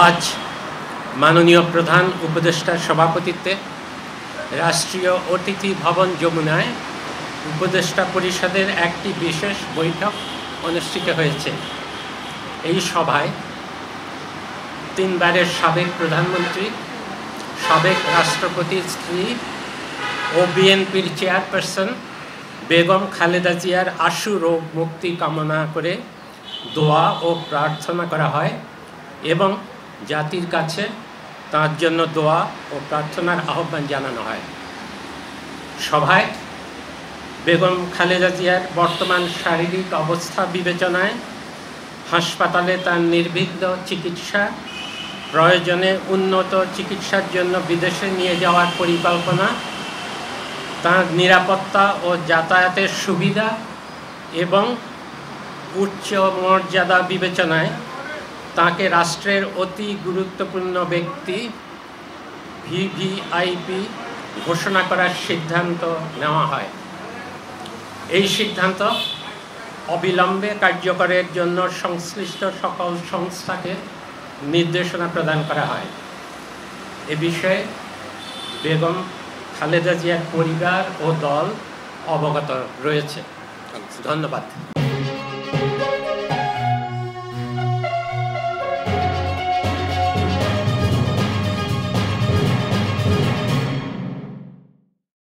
আজ মাননীয় প্রধান উপদেষ্টার সভাপতিত্বে রাষ্ট্রীয় অতিথি ভবন যমুনায় উপদেষ্টা পরিষদের একটি বিশেষ বৈঠক অনুষ্ঠিত হয়েছে। এই সভায় তিনবারের সাবেক প্রধানমন্ত্রী, সাবেক রাষ্ট্রপতির স্ত্রী ও বিএনপির চেয়ারপারসন বেগম খালেদা জিয়ার আশু রোগ মুক্তি কামনা করে দোয়া ও প্রার্থনা করা হয় এবং জাতির কাছে তার জন্য দোয়া ও প্রার্থনার আহ্বান জানানো হয়। সভায় বেগম খালেদা জিয়ার বর্তমান শারীরিক অবস্থা বিবেচনায় হাসপাতালে তার নির্বিঘ্ন চিকিৎসা, প্রয়োজনে উন্নত চিকিৎসার জন্য বিদেশে নিয়ে যাওয়ার পরিকল্পনা, তার নিরাপত্তা ও যাতায়াতের সুবিধা এবং উচ্চ মর্যাদা বিবেচনায় তাকে রাষ্ট্রের অতি গুরুত্বপূর্ণ ব্যক্তি ভিভিআইপি ঘোষণা করার সিদ্ধান্ত নেওয়া হয়। এই সিদ্ধান্ত অবিলম্বে কার্যকরের জন্য সংশ্লিষ্ট সকল সংস্থাকে নির্দেশনা প্রদান করা হয়। এ বিষয়ে বেগম খালেদা জিয়ার পরিবার ও দল অবগত রয়েছে। ধন্যবাদ।